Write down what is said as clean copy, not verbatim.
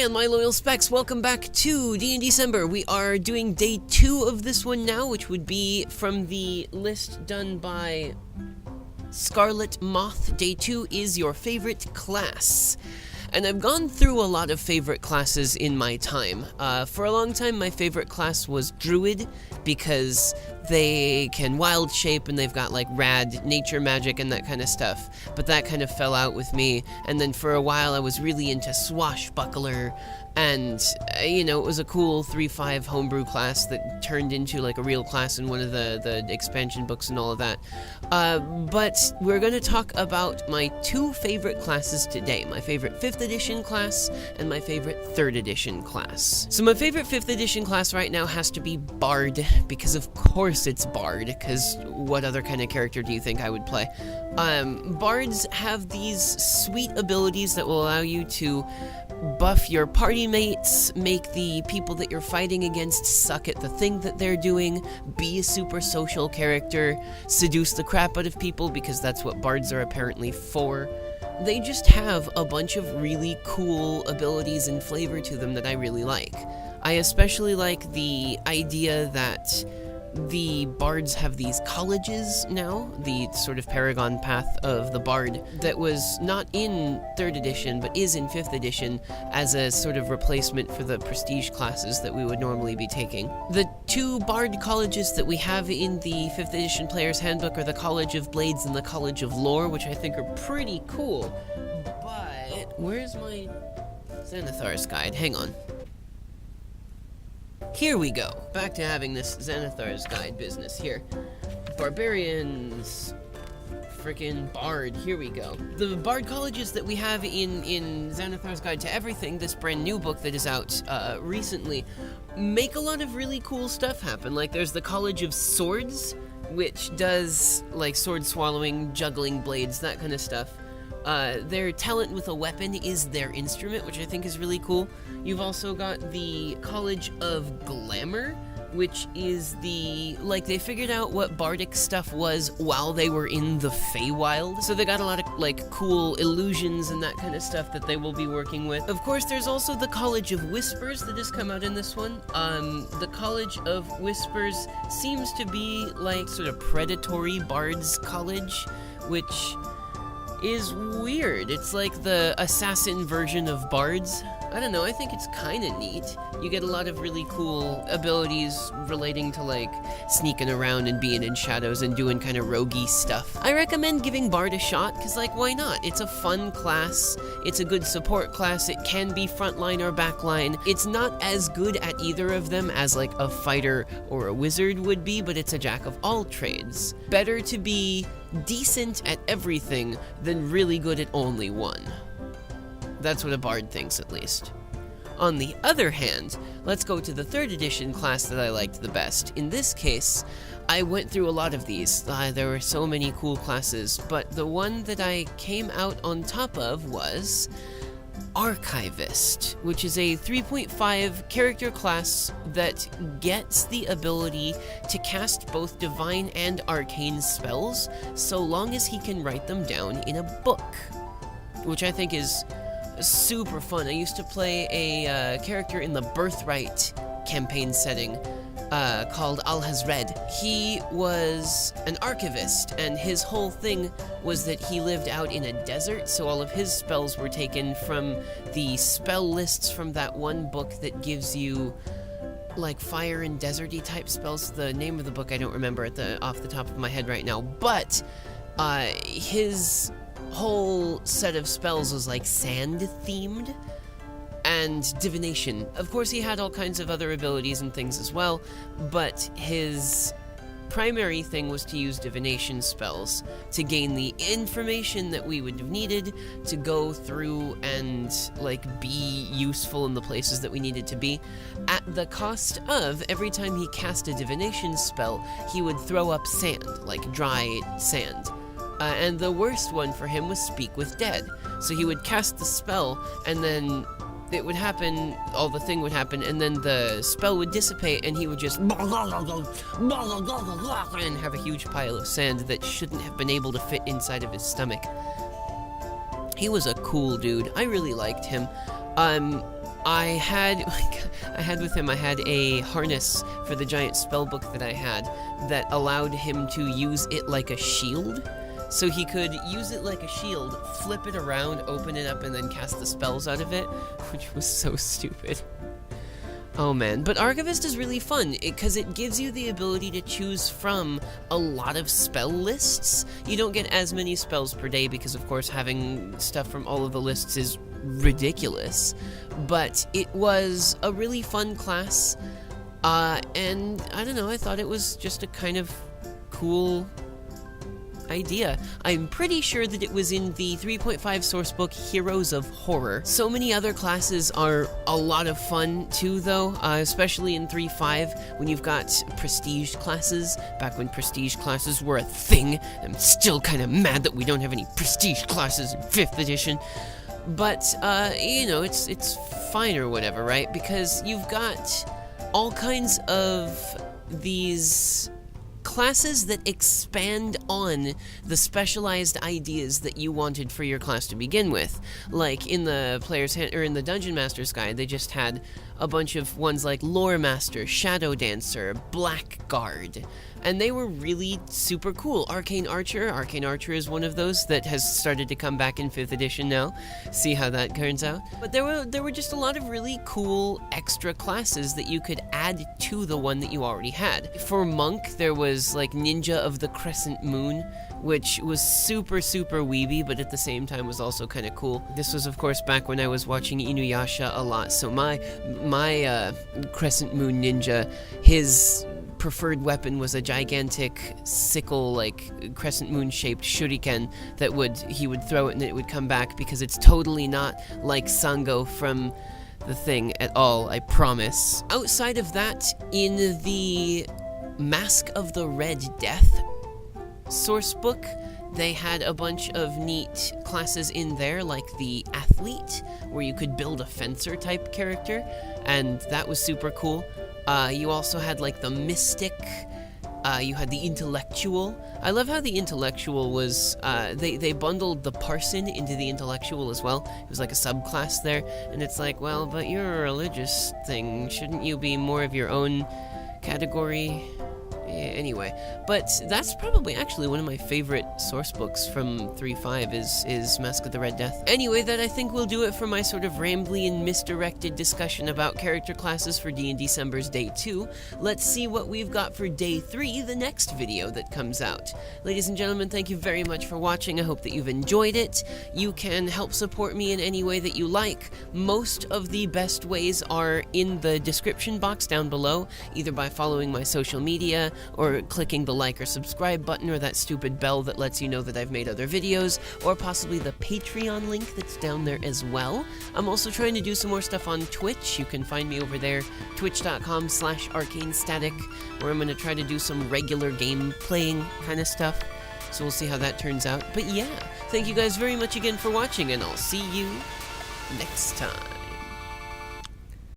And my loyal specs, welcome back to D&December. We are doing day 2 of this one now, which would be from the list done by Scarlet Moth. Day 2 is your favorite class. And I've gone through a lot of favorite classes in my time. For a long time, my favorite class was Druid, because they can wild shape and they've got like rad nature magic and that kind of stuff. But that kind of fell out with me. And then for a while, I was really into Swashbuckler. And, you know, it was a cool 3-5 homebrew class that turned into like a real class in one of the expansion books and all of that. But we're going to talk about my 2 favorite classes today. My favorite 5th edition class and my favorite 3rd edition class. So my favorite 5th edition class right now has to be Bard, because of course it's Bard, because what other kind of character do you think I would play? Bards have these sweet abilities that will allow you to buff your party mates, make the people that you're fighting against suck at the thing that they're doing, be a super social character, seduce the crap out of people, because that's what bards are apparently for. They just have a bunch of really cool abilities and flavor to them that I really like. I especially like the idea that the bards have these colleges now, the sort of paragon path of the bard that was not in 3rd edition but is in 5th edition as a sort of replacement for the prestige classes that we would normally be taking. The 2 bard colleges that we have in the 5th edition player's handbook are the College of Blades and the College of Lore, which I think are pretty cool. But where's my Xanathar's guide? Hang on. Here we go. Back to having this Xanathar's Guide business here. Barbarians. Frickin' Bard. Here we go. The Bard colleges that we have in Xanathar's Guide to Everything, this brand new book that is out recently, make a lot of really cool stuff happen. Like, there's the College of Swords, which does, like, sword swallowing, juggling blades, that kind of stuff. Their talent with a weapon is their instrument, which I think is really cool. You've also got the College of Glamour, which is like, they figured out what bardic stuff was while they were in the Feywild. So they got a lot of, like, cool illusions and that kind of stuff that they will be working with. Of course, there's also the College of Whispers that has come out in this one. The College of Whispers seems to be, like, sort of predatory bards college, which is weird. It's like the assassin version of bards. I don't know, I think it's kind of neat. You get a lot of really cool abilities relating to, like, sneaking around and being in shadows and doing kind of roguey stuff. I recommend giving Bard a shot, because, like, why not? It's a fun class, it's a good support class, it can be frontline or backline. It's not as good at either of them as, like, a fighter or a wizard would be, but it's a jack of all trades. Better to be decent at everything than really good at only one. That's what a bard thinks, at least. On the other hand, let's go to the 3rd edition class that I liked the best. In this case, I went through a lot of these. There were so many cool classes, but the one that I came out on top of was Archivist, which is a 3.5 character class that gets the ability to cast both divine and arcane spells, so long as he can write them down in a book, which I think is super fun. I used to play a character in the Birthright campaign setting called Al-Hazred. He was an archivist, and his whole thing was that he lived out in a desert, so all of his spells were taken from the spell lists from that one book that gives you, like, fire and deserty type spells. The name of the book I don't remember off the top of my head right now, but his whole set of spells was, like, sand themed and divination. Of course, he had all kinds of other abilities and things as well, but his primary thing was to use divination spells to gain the information that we would have needed to go through and, like, be useful in the places that we needed to be, at the cost of, every time he cast a divination spell, he would throw up sand, like dry sand. And the worst one for him was Speak with Dead. So he would cast the spell, and then it would happen, the thing would happen, and then the spell would dissipate, and he would just and have a huge pile of sand that shouldn't have been able to fit inside of his stomach. He was a cool dude. I really liked him. I had with him, I had a harness for the giant spellbook that I had that allowed him to use it like a shield. So he could use it like a shield, flip it around, open it up, and then cast the spells out of it, which was so stupid. Oh man, but Archivist is really fun, because it gives you the ability to choose from a lot of spell lists. You don't get as many spells per day, because of course having stuff from all of the lists is ridiculous. But it was a really fun class, and I don't know, I thought it was just a kind of cool idea. I'm pretty sure that it was in the 3.5 sourcebook Heroes of Horror. So many other classes are a lot of fun too though, especially in 3.5 when you've got prestige classes, back when prestige classes were a thing. I'm still kind of mad that we don't have any prestige classes in 5th edition. But, you know, it's fine or whatever, right? Because you've got all kinds of these classes that expand on the specialized ideas that you wanted for your class to begin with. Like in the in the Dungeon Master's Guide, they just had a bunch of ones like Lore Master, Shadow Dancer, Blackguard, and they were really super cool. Arcane Archer is one of those that has started to come back in 5th edition now. See how that turns out. But there were just a lot of really cool extra classes that you could add to the one that you already had. For Monk, there was like Ninja of the Crescent Moon, which was super weeby, but at the same time was also kind of cool. This was of course back when I was watching Inuyasha a lot, so my Crescent Moon ninja, his preferred weapon was a gigantic sickle, like crescent moon shaped shuriken that he would throw it and it would come back, because it's totally not like Sango from the thing at all, I promise. Outside of that, in the Mask of the Red Death source book, they had a bunch of neat classes in there, like the Athlete, where you could build a fencer type character, and that was super cool. You also had like the Mystic, you had the Intellectual. I love how the Intellectual was, they bundled the Parson into the Intellectual as well. It was like a subclass there, and it's like, well, but you're a religious thing, shouldn't you be more of your own category? Anyway, but that's probably actually one of my favorite source books from 3.5 is Mask of the Red Death. Anyway, that I think will do it for my sort of rambly and misdirected discussion about character classes for D&December's Day 2. Let's see what we've got for Day 3, the next video that comes out. Ladies and gentlemen, thank you very much for watching. I hope that you've enjoyed it. You can help support me in any way that you like. Most of the best ways are in the description box down below, either by following my social media, or clicking the like or subscribe button, or that stupid bell that lets you know that I've made other videos, or possibly the Patreon link that's down there as well. I'm also trying to do some more stuff on Twitch. You can find me over there, twitch.com/arcanestatic, where I'm going to try to do some regular game playing kind of stuff. So we'll see how that turns out. But yeah, thank you guys very much again for watching, and I'll see you next time.